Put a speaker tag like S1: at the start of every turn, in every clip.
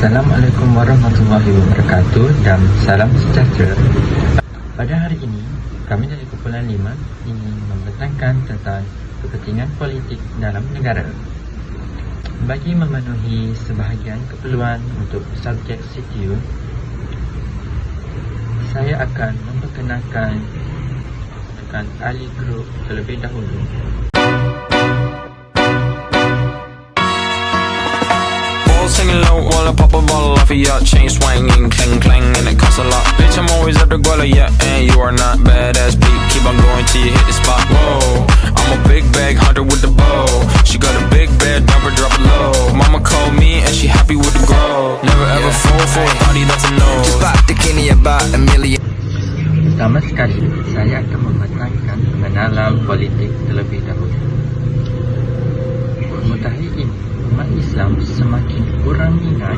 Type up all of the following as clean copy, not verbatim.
S1: Assalamualaikum warahmatullahi wabarakatuh dan salam sejahtera. Pada hari ini, kami dari Kumpulan 5 ingin membentangkan tentang kepentingan politik dalam negara. Bagi memenuhi sebahagian keperluan untuk subjek CTU, saya akan memperkenalkan ahli grup terlebih dahulu.
S2: Singing low while I pop a bottle off of your chain swinging, clang clang, and it costs a lot. Bitch, I'm always at the guala, yeah, and you are not badass beat. Keep on going till you hit the spot. Whoa, I'm a big bag hunter with the bow. She got a big bed, dumper, drop it low. Mama called me and she happy with the grow. Never ever fall for a body that's a no. Just bought the Kenny about a million.
S1: Pertama sekali, saya akan membentangkan pengenalan politik terlebih dahulu. Mengetahui ini, umat Islam semakin kurang minat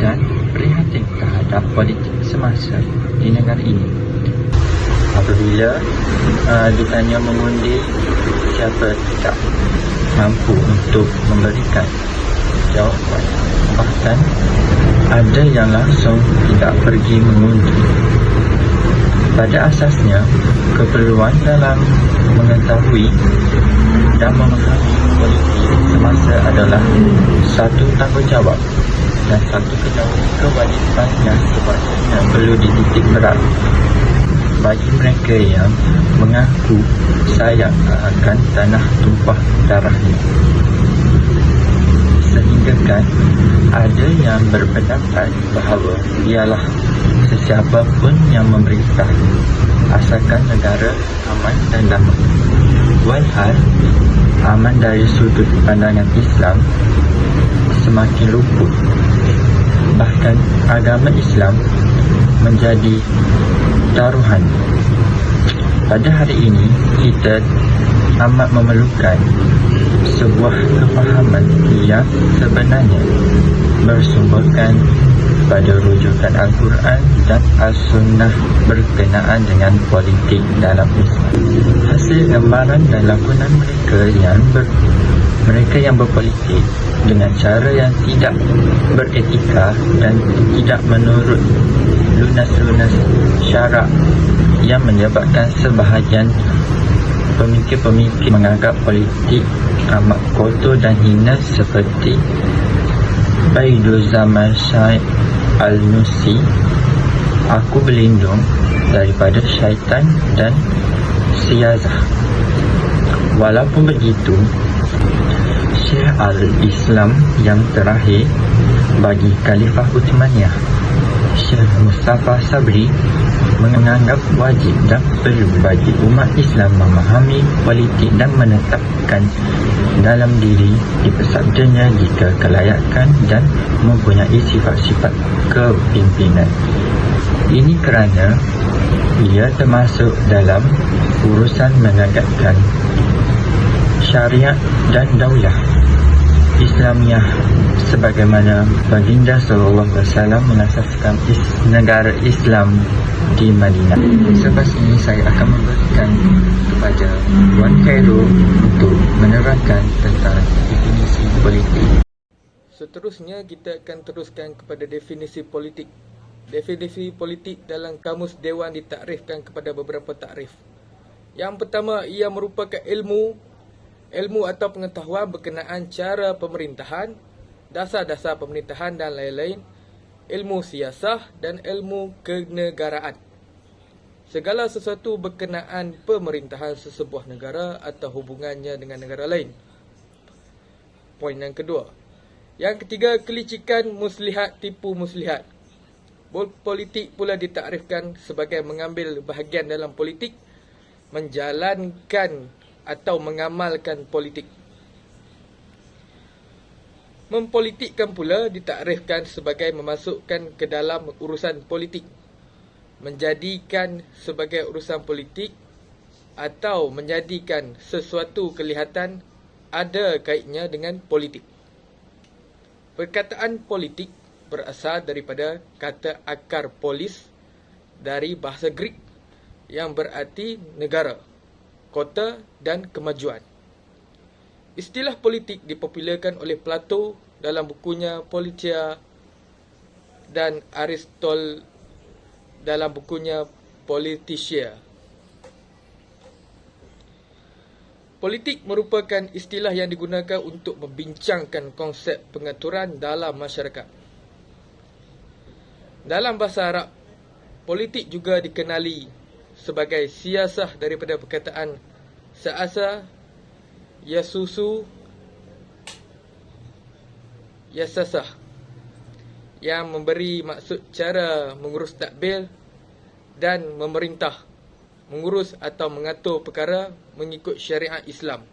S1: dan prihatin terhadap politik semasa di negara ini. Apabila ditanya mengundi, siapa tidak mampu untuk memberikan jawapan. Bahkan ada yang langsung tidak pergi mengundi. Pada asasnya, keperluan dalam mengetahui dan memahami politik semasa adalah satu tanggungjawab dan satu kewajipan yang sepatutnya perlu dititik berat bagi mereka yang mengaku sayang akan tanah tumpah darahnya. Sehingga kan ada yang berpendapat bahawa ialah sesiapa pun yang memerintah asalkan negara aman dan damai. Walhal aman dari sudut pandangan Islam semakin lumpuh. Bahkan agama Islam menjadi taruhan. Pada hari ini kita amat memerlukan sebuah kefahaman yang sebenarnya bersumberkan pada rujukan Al-Quran dan As-Sunnah berkenaan dengan politik dalam Islam. Hasil gambaran dan lakonan mereka yang berpolitik dengan cara yang tidak beretika dan tidak menurut lunas-lunas syarak yang menyebabkan sebahagian pemikir-pemikir menganggap politik amat kotor dan hina seperti Baidu'l-Zaman Syekh Al-Nusi, aku berlindung daripada syaitan dan siyazah. Walaupun begitu, Syekh Al-Islam yang terakhir bagi Khalifah Uthmaniyah, Syekh Mustafa Sabri, menganggap wajib dan perlu bagi umat Islam memahami politik dan menetapkan dalam diri dipersabdanya jika kelayakan dan mempunyai sifat-sifat kepimpinan. Ini kerana ia termasuk dalam urusan menegakkan syariat dan daulah Islamiah sebagaimana baginda SAW mengasaskan negara Islam di Madinah. Selepas ini saya akan memberikan kepada Wan Khairul untuk menerangkan tentang definisi politik.
S3: Seterusnya kita akan teruskan kepada definisi politik. Definisi politik dalam Kamus Dewan ditakrifkan kepada beberapa takrif. Yang pertama, ia merupakan ilmu atau pengetahuan berkenaan cara pemerintahan, dasar-dasar pemerintahan dan lain-lain, ilmu siasah dan ilmu kenegaraan. Segala sesuatu berkenaan pemerintahan sesebuah negara atau hubungannya dengan negara lain. Poin yang kedua. Yang ketiga, kelicikan muslihat tipu muslihat. Politik pula ditakrifkan sebagai mengambil bahagian dalam politik, menjalankan atau mengamalkan politik. Mempolitikkan pula ditakrifkan sebagai memasukkan ke dalam urusan politik, menjadikan sebagai urusan politik atau menjadikan sesuatu kelihatan ada kaitnya dengan politik. Perkataan politik berasal daripada kata akar polis dari bahasa Greek yang berarti negara, kota dan kemajuan. Istilah politik dipopularkan oleh Plato dalam bukunya Politia dan Aristotle dalam bukunya Politica. Politik merupakan istilah yang digunakan untuk membincangkan konsep pengaturan dalam masyarakat. Dalam bahasa Arab, politik juga dikenali sebagai siasah daripada perkataan sa'asa, yasusu, yasasah, yang memberi maksud cara mengurus tadbir dan memerintah, mengurus atau mengatur perkara mengikut syariat Islam.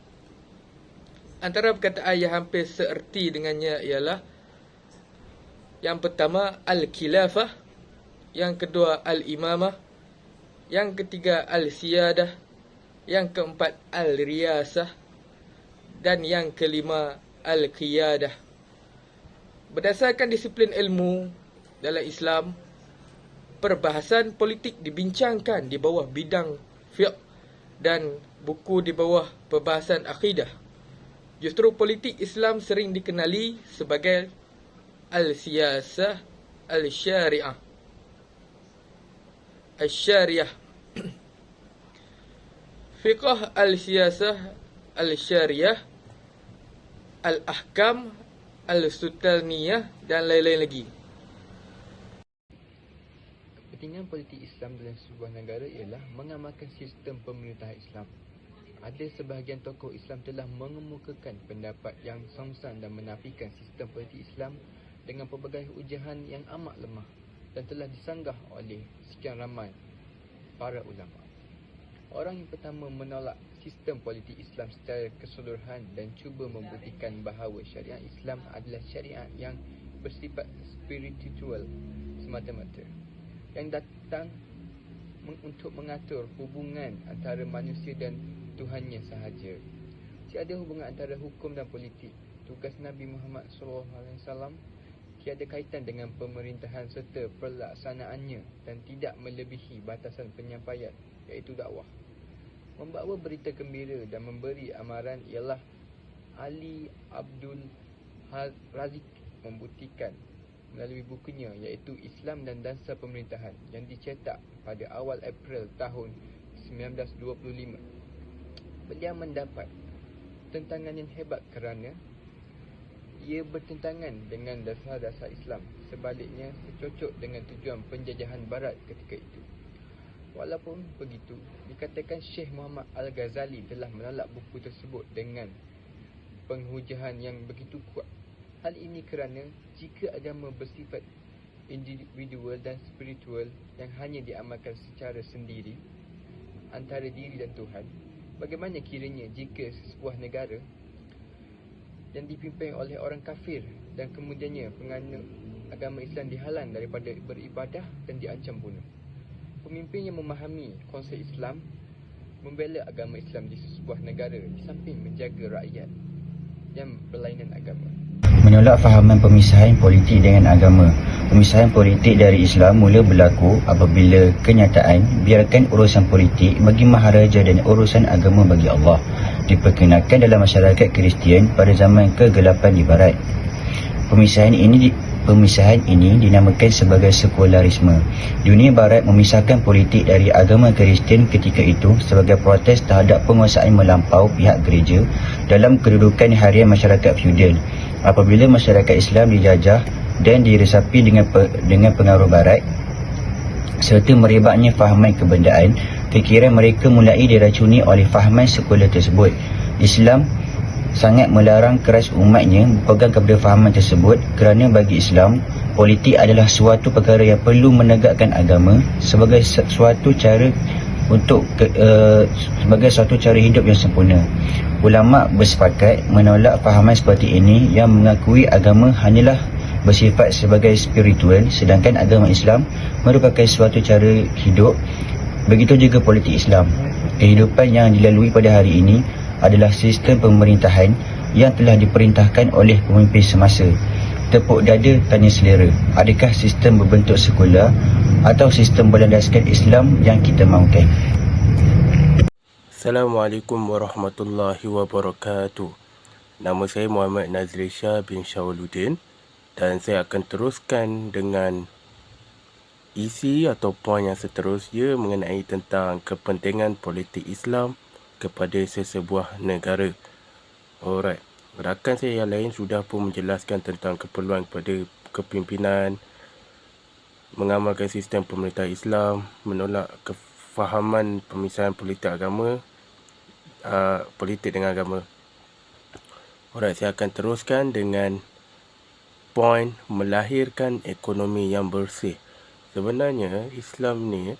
S3: Antara perkataan yang hampir seerti dengannya ialah yang pertama al-khilafah, yang kedua al-imamah, yang ketiga al-siyadah, yang keempat al-riyasah, dan yang kelima al-qiyadah. Berdasarkan disiplin ilmu dalam Islam, perbahasan politik dibincangkan di bawah bidang fiqh dan buku di bawah perbahasan akidah. Justru politik Islam sering dikenali sebagai al-siyasah al-syariah. Al-syariah. Fiqh al-siyasah al-syariah, al-ahkam al-sultaniyah dan lain-lain lagi.
S1: Kepentingan politik Islam dalam sebuah negara ialah mengamalkan sistem pemerintahan Islam. Ada sebahagian tokoh Islam telah mengemukakan pendapat yang songsan dan menafikan sistem politik Islam dengan pelbagai ujahan yang amat lemah dan telah disanggah oleh sekian ramai para ulama. Orang yang pertama menolak sistem politik Islam secara keseluruhan dan cuba membuktikan bahawa syariat Islam adalah syariat yang bersifat spiritual semata-mata, yang datang untuk mengatur hubungan antara manusia dan Tuhannya sahaja. Tiada hubungan antara hukum dan politik. Tugas Nabi Muhammad SAW tiada kaitan dengan pemerintahan serta pelaksanaannya dan tidak melebihi batasan penyampaian, iaitu dakwah. Membawa berita gembira dan memberi amaran ialah Ali Abdul Razik membuktikan melalui bukunya iaitu Islam dan Dansa Pemerintahan yang dicetak pada awal April tahun 1925. Beliau mendapat tentangan yang hebat kerana ia bertentangan dengan dasar-dasar Islam. Sebaliknya, secocok dengan tujuan penjajahan Barat ketika itu. Walaupun begitu, dikatakan Syekh Muhammad Al-Ghazali telah menolak buku tersebut dengan penghujahan yang begitu kuat. Hal ini kerana jika agama bersifat individual dan spiritual yang hanya diamalkan secara sendiri antara diri dan Tuhan, bagaimana kiranya jika sebuah negara yang dipimpin oleh orang kafir dan kemudiannya penganut agama Islam dihalang daripada beribadah dan diancam bunuh? Pemimpin yang memahami konsep Islam membela agama Islam di sebuah negara di samping menjaga rakyat yang berlainan agama.
S4: Menolak fahaman pemisahan politik dengan agama. Pemisahan politik dari Islam mula berlaku apabila kenyataan biarkan urusan politik bagi maharaja dan urusan agama bagi Allah diperkenalkan dalam masyarakat Kristian pada zaman kegelapan di Barat. Pemisahan ini dinamakan sebagai sekularisme. Dunia Barat memisahkan politik dari agama Kristian ketika itu sebagai protes terhadap penguasaan melampau pihak gereja dalam kedudukan harian masyarakat feudal. Apabila masyarakat Islam dijajah dan diresapi dengan pengaruh Barat serta merebaknya fahaman kebendaan, fikiran mereka mulai diracuni oleh fahaman sekular tersebut. Islam sangat melarang keras umatnya berpegang kepada fahaman tersebut kerana bagi Islam, politik adalah suatu perkara yang perlu menegakkan agama sebagai suatu cara sebagai cara hidup yang sempurna. Ulama bersepakat menolak fahaman seperti ini yang mengakui agama hanyalah bersifat sebagai spiritual, sedangkan agama Islam merupakan suatu cara hidup. Begitu juga politik Islam. Kehidupan yang dilalui pada hari ini adalah sistem pemerintahan yang telah diperintahkan oleh pemimpin semasa. Tepuk dada tanya selera, adakah sistem berbentuk sekular atau sistem berlandaskan Islam yang kita mahukan?
S5: Assalamualaikum warahmatullahi wabarakatuh. Nama saya Muhammad Nazri Shah bin Syawaludin dan saya akan teruskan dengan isi atau poin yang seterusnya mengenai tentang kepentingan politik Islam kepada sesebuah negara. Alright. Rakan saya yang lain sudah pun menjelaskan tentang keperluan kepada kepimpinan, mengamalkan sistem pemerintah Islam, menolak kefahaman pemisahan politik agama, politik dengan agama. Alright, saya akan teruskan dengan poin melahirkan ekonomi yang bersih. Sebenarnya Islam ni,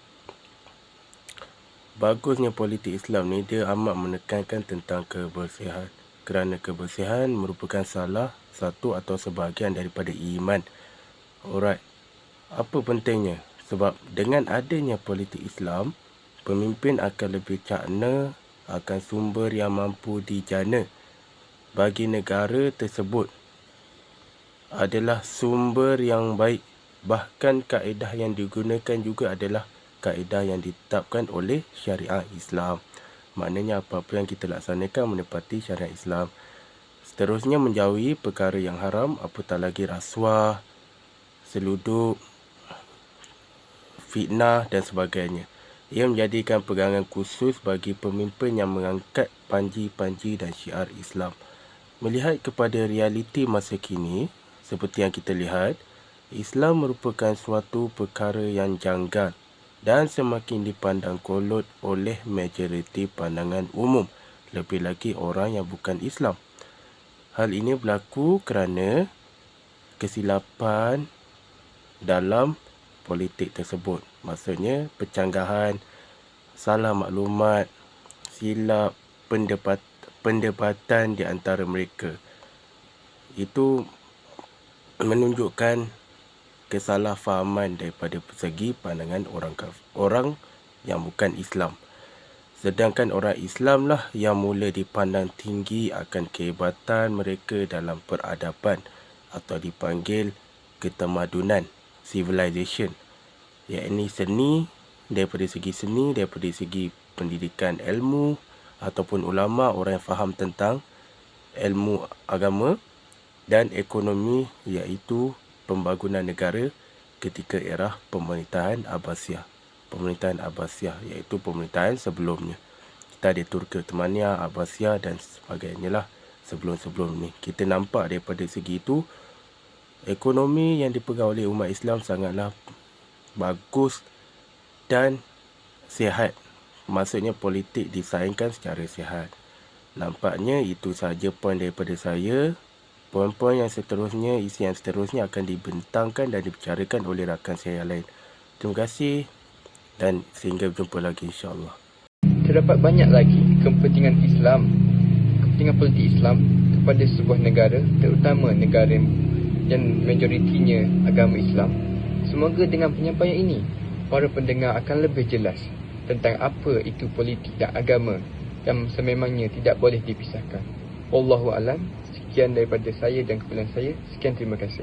S5: bagusnya politik Islam ni, dia amat menekankan tentang kebersihan. Kerana kebersihan merupakan salah satu atau sebahagian daripada iman. Alright. Apa pentingnya? Sebab dengan adanya politik Islam, pemimpin akan lebih cakna akan sumber yang mampu dijana bagi negara tersebut adalah sumber yang baik. Bahkan kaedah yang digunakan juga adalah kaedah yang ditetapkan oleh syariat Islam. Maknanya apa-apa yang kita laksanakan menepati syariat Islam. Seterusnya menjauhi perkara yang haram, apatah lagi rasuah, seluduk, fitnah dan sebagainya. Ia menjadikan pegangan khusus bagi pemimpin yang mengangkat panji-panji dan syiar Islam. Melihat kepada realiti masa kini, seperti yang kita lihat, Islam merupakan suatu perkara yang janggal dan semakin dipandang kolot oleh majoriti pandangan umum, lebih lagi orang yang bukan Islam. Hal ini berlaku kerana kesilapan dalam politik tersebut. Maksudnya pencanggahan, salah maklumat, silap pendebatan di antara mereka. Itu menunjukkan kesalahfahaman daripada segi pandangan orang yang bukan Islam. Sedangkan orang Islam lah yang mula dipandang tinggi akan kehebatan mereka dalam peradaban atau dipanggil ketamadunan, civilization. Iaitu seni, daripada segi pendidikan ilmu ataupun ulama, orang yang faham tentang ilmu agama, dan ekonomi, iaitu pembangunan negara ketika era pemerintahan Abbasiyah. Pemerintahan Abbasiyah iaitu pemerintahan sebelumnya. Kita ada Turki Ottomaniyah, Abbasiyah dan sebagainya lah sebelum-sebelum ni. Kita nampak daripada segi itu, ekonomi yang dipegang oleh umat Islam sangatlah bagus dan sihat. Maksudnya politik disaingkan secara sihat. Nampaknya itu sahaja poin daripada saya. Poin-poin yang seterusnya, isi yang seterusnya akan dibentangkan dan dibicarakan oleh rakan saya yang lain. Terima kasih dan sehingga berjumpa lagi insya-Allah.
S3: Terdapat banyak lagi kepentingan Islam, kepentingan politik Islam kepada sebuah negara, terutama negara yang majoritinya agama Islam. Semoga dengan penyampaian ini, para pendengar akan lebih jelas tentang apa itu politik dan agama yang sememangnya tidak boleh dipisahkan. Wallahu a'lam. Sekian daripada saya dan keperluan saya. Sekian, terima kasih.